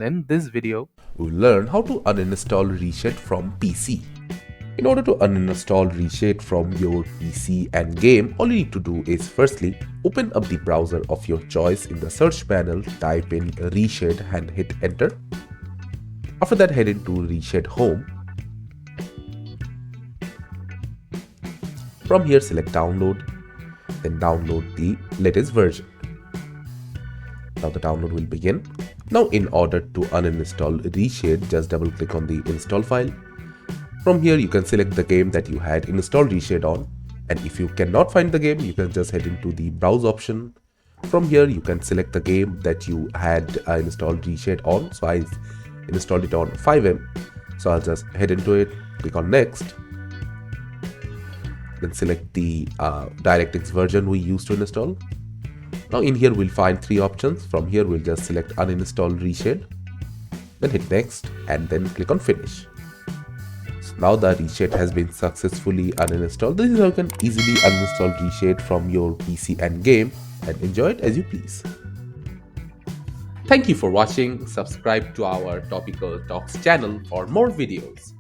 In this video, we'll learn how to uninstall ReShade from PC. In order to uninstall ReShade from your PC and game, all you need to do is firstly open up the browser of your choice. In the search panel, type in ReShade and hit enter. After that, head into ReShade Home. From here, select download, then download the latest version. Now the download will begin. Now in order to uninstall ReShade, just double click on the install file. From here you can select the game that you had installed ReShade on, and if you cannot find the game, you can just head into the browse option. From here you can select the game that you had installed ReShade on. So I installed it on 5M, so I'll just head into it, click on next, then select the DirectX version we used to install. Now in here we'll find three options. From here we'll just select uninstall ReShade, then hit next and then click on finish. So now the ReShade has been successfully uninstalled. This is how you can easily uninstall ReShade from your PC and game and enjoy it as you please. Thank you for watching. Subscribe to our Topical Talks channel for more videos.